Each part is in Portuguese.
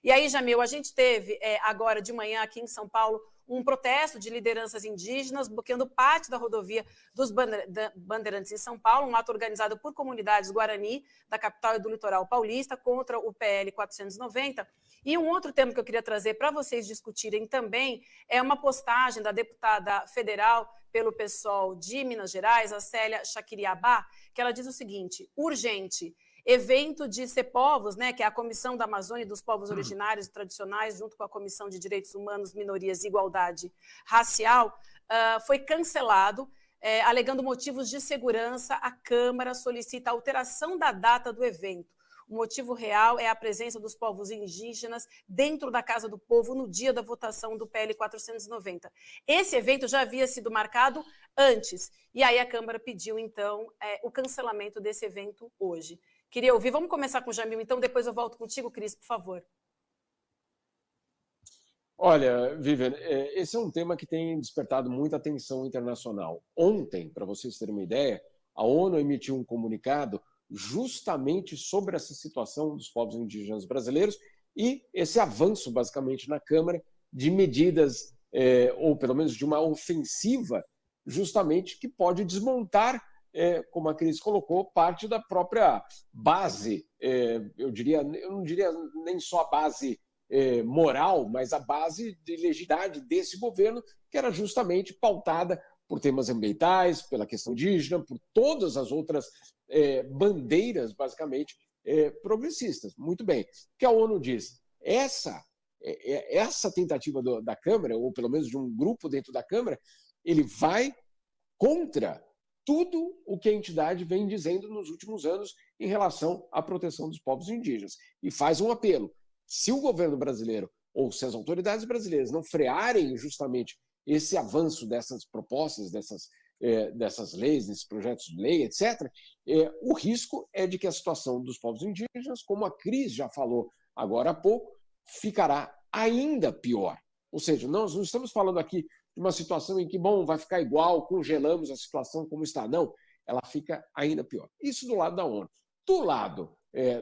E aí, Jamil, a gente teve agora de manhã aqui em São Paulo um protesto de lideranças indígenas bloqueando parte da rodovia dos Bandeirantes em São Paulo, um ato organizado por comunidades Guarani, da capital e do litoral paulista, contra o PL 490. E um outro tema que eu queria trazer para vocês discutirem também é uma postagem da deputada federal pelo PSOL de Minas Gerais, a Célia Chaquiriabá, que ela diz o seguinte: urgente, evento de CEPOVOS, né, que é a Comissão da Amazônia e dos Povos Originários e Tradicionais, junto com a Comissão de Direitos Humanos, Minorias e Igualdade Racial, foi cancelado, alegando motivos de segurança. A Câmara solicita a alteração da data do evento. O motivo real é a presença dos povos indígenas dentro da Casa do Povo no dia da votação do PL 490. Esse evento já havia sido marcado antes, e aí a Câmara pediu, então, o cancelamento desse evento hoje. Queria ouvir, vamos começar com o Jamil, então, depois eu volto contigo, Cris, por favor. Olha, Vivian, esse é um tema que tem despertado muita atenção internacional. Ontem, para vocês terem uma ideia, a ONU emitiu um comunicado justamente sobre essa situação dos povos indígenas brasileiros e esse avanço, basicamente, na Câmara de medidas, ou pelo menos de uma ofensiva, justamente que pode desmontar, como a Cris colocou, parte da própria base, eu não diria nem só a base moral, mas a base de legitimidade desse governo, que era justamente pautada por temas ambientais, pela questão indígena, por todas as outras bandeiras, basicamente, progressistas. Muito bem. O que a ONU diz? Essa tentativa da Câmara, ou pelo menos de um grupo dentro da Câmara, ele vai contra tudo o que a entidade vem dizendo nos últimos anos em relação à proteção dos povos indígenas. E faz um apelo. Se o governo brasileiro, ou se as autoridades brasileiras não frearem justamente esse avanço dessas propostas, dessas leis, desses projetos de lei, etc., o risco é de que a situação dos povos indígenas, como a Cris já falou agora há pouco, ficará ainda pior. Ou seja, nós não estamos falando aqui de uma situação em que, bom, vai ficar igual, congelamos a situação como está. Não, ela fica ainda pior. Isso do lado da ONU. Do lado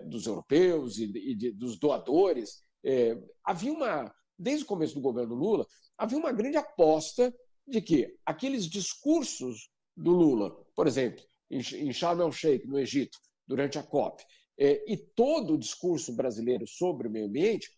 dos europeus e dos doadores, desde o começo do governo Lula, havia uma grande aposta de que aqueles discursos do Lula, por exemplo, em Sharm el-Sheikh, no Egito, durante a COP, e todo o discurso brasileiro sobre o meio ambiente,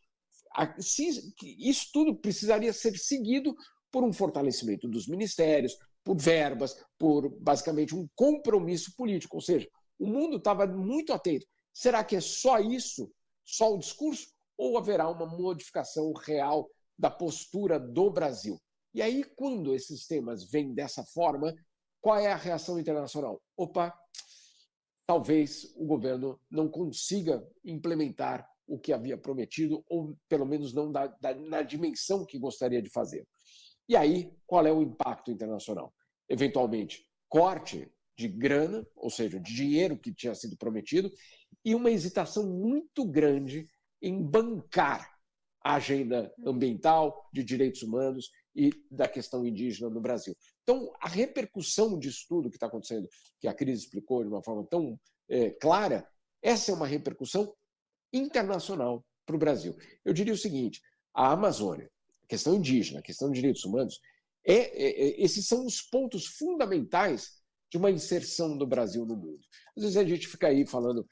isso tudo precisaria ser seguido por um fortalecimento dos ministérios, por verbas, por basicamente um compromisso político. Ou seja, o mundo estava muito atento. Será que é só isso, só o discurso, ou haverá uma modificação real da postura do Brasil? E aí, quando esses temas vêm dessa forma, qual é a reação internacional? Opa, talvez o governo não consiga implementar o que havia prometido, ou pelo menos não na dimensão que gostaria de fazer. E aí, qual é o impacto internacional? Eventualmente, corte de grana, ou seja, de dinheiro que tinha sido prometido, e uma hesitação muito grande em bancar a agenda ambiental, de direitos humanos e da questão indígena no Brasil. Então, a repercussão disso tudo que está acontecendo, que a Cris explicou de uma forma tão clara, essa é uma repercussão internacional para o Brasil. Eu diria o seguinte: a Amazônia, a questão indígena, a questão de direitos humanos, esses são os pontos fundamentais de uma inserção do Brasil no mundo. Às vezes a gente fica aí falando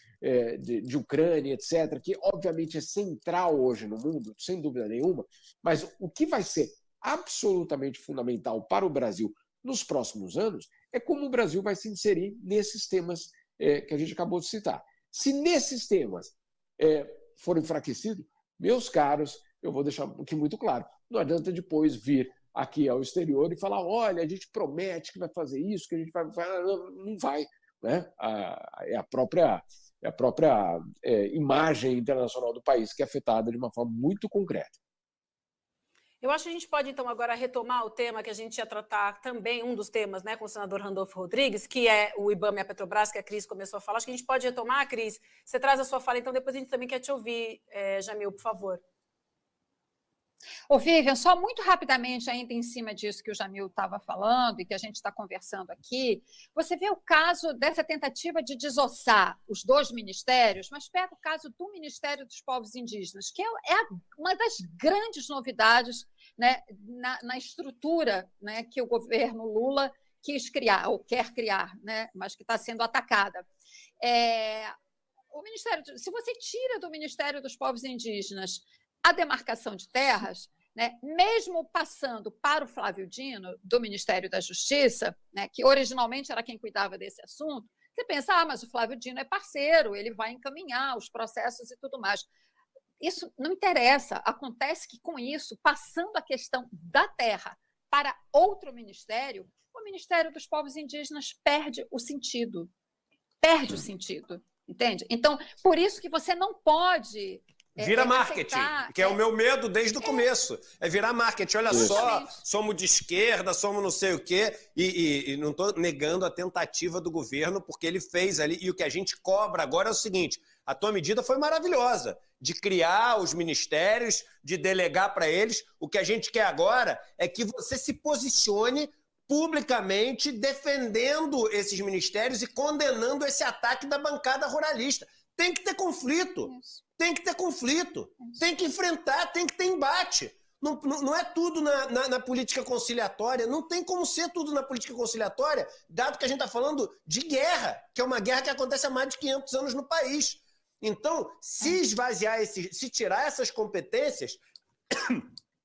de Ucrânia, etc., que obviamente é central hoje no mundo, sem dúvida nenhuma, mas o que vai ser absolutamente fundamental para o Brasil nos próximos anos é como o Brasil vai se inserir nesses temas que a gente acabou de citar. Se nesses temas forem enfraquecidos, meus caros, eu vou deixar aqui muito claro, não adianta depois vir aqui ao exterior e falar, olha, a gente promete que vai fazer isso, que a gente vai... Não vai. Né? É a própria imagem internacional do país que é afetada de uma forma muito concreta. Eu acho que a gente pode, então, agora retomar o tema que a gente ia tratar também, um dos temas, né, com o senador Randolfo Rodrigues, que é o IBAMA e a Petrobras, que a Cris começou a falar. Acho que a gente pode retomar, Cris. Você traz a sua fala, então depois a gente também quer te ouvir, Jamil, por favor. Ô, Vivian, só muito rapidamente, ainda em cima disso que o Jamil estava falando e que a gente está conversando aqui, você vê o caso dessa tentativa de desossar os dois ministérios, mas pega o caso do Ministério dos Povos Indígenas, que uma das grandes novidades, né, na estrutura, né, que o governo Lula quis criar, ou quer criar, né, mas que está sendo atacada. Se você tira do Ministério dos Povos Indígenas a demarcação de terras, né, mesmo passando para o Flávio Dino, do Ministério da Justiça, né, que originalmente era quem cuidava desse assunto, você pensa, mas o Flávio Dino é parceiro, ele vai encaminhar os processos e tudo mais. Isso não interessa. Acontece que, com isso, passando a questão da terra para outro ministério, o Ministério dos Povos Indígenas perde o sentido. Perde o sentido, entende? Então, por isso que você não pode... Vira marketing, que é o meu medo desde o começo. É virar marketing. Olha só, somos de esquerda, somos não sei o quê. E não estou negando a tentativa do governo, porque ele fez ali. E o que a gente cobra agora é o seguinte: a tua medida foi maravilhosa, de criar os ministérios, de delegar para eles. O que a gente quer agora é que você se posicione publicamente defendendo esses ministérios e condenando esse ataque da bancada ruralista. Tem que ter conflito. Tem que ter conflito, tem que enfrentar, tem que ter embate. Não é tudo na política conciliatória, não tem como ser tudo na política conciliatória, dado que a gente está falando de guerra, que é uma guerra que acontece há mais de 500 anos no país. Então, se esvaziar, se tirar essas competências,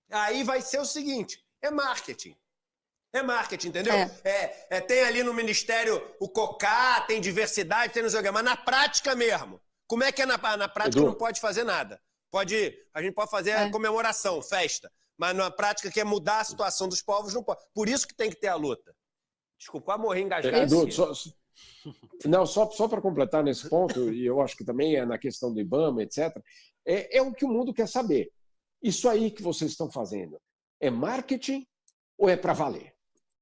aí vai ser o seguinte, é marketing. É marketing, entendeu? Tem ali no Ministério o COCA, tem diversidade, tem não sei o quê, mas na prática mesmo. Como é que é na prática? Edu, não pode fazer nada. A gente pode fazer comemoração, festa, mas na prática que é mudar a situação dos povos, não pode. Por isso que tem que ter a luta. Desculpa, quase morri engasgado. Edu, só para completar nesse ponto, e eu acho que também é na questão do IBAMA, etc., é o que o mundo quer saber. Isso aí que vocês estão fazendo é marketing ou é para valer?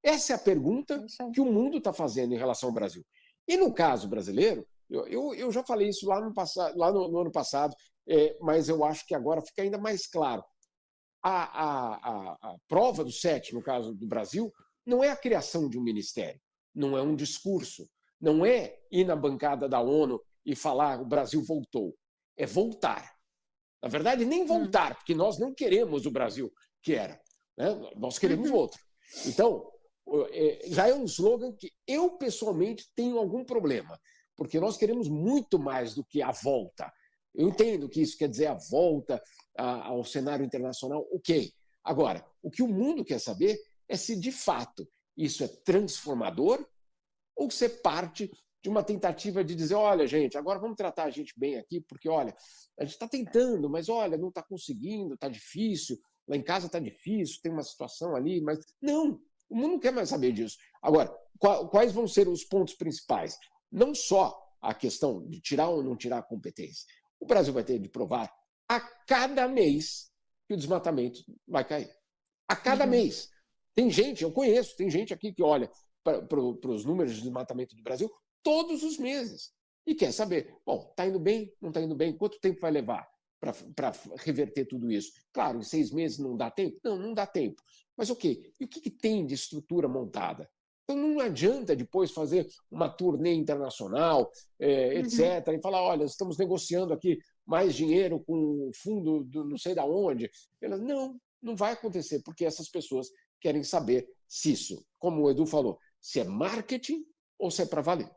Essa é a pergunta que o mundo está fazendo em relação ao Brasil. E no caso brasileiro, eu já falei isso lá no ano passado, mas eu acho que agora fica ainda mais claro. A prova do 7, no caso do Brasil, não é a criação de um ministério, não é um discurso, não é ir na bancada da ONU e falar o Brasil voltou, é voltar. Na verdade, nem voltar, porque nós não queremos o Brasil que era, né? Nós queremos outro. Então, já é um slogan que eu, pessoalmente, tenho algum problema, porque nós queremos muito mais do que a volta. Eu entendo que isso quer dizer a volta ao cenário internacional, ok. Agora, o que o mundo quer saber é se, de fato, isso é transformador ou se é parte de uma tentativa de dizer, olha, gente, agora vamos tratar a gente bem aqui, porque, olha, a gente está tentando, mas, olha, não está conseguindo, está difícil, lá em casa está difícil, tem uma situação ali, mas... Não, o mundo não quer mais saber disso. Agora, quais vão ser os pontos principais? Não só a questão de tirar ou não tirar a competência. O Brasil vai ter de provar a cada mês que o desmatamento vai cair. A cada mês. Tem gente, eu conheço, tem gente aqui que olha para os números de desmatamento do Brasil todos os meses e quer saber, bom, está indo bem, não está indo bem, quanto tempo vai levar para reverter tudo isso? Claro, em 6 meses não dá tempo? Não dá tempo. Mas ok, e o que tem de estrutura montada? Então não adianta depois fazer uma turnê internacional, etc., e falar, olha, estamos negociando aqui mais dinheiro com o fundo do não sei de onde. Não vai acontecer, porque essas pessoas querem saber se isso, como o Edu falou, se é marketing ou se é para valer.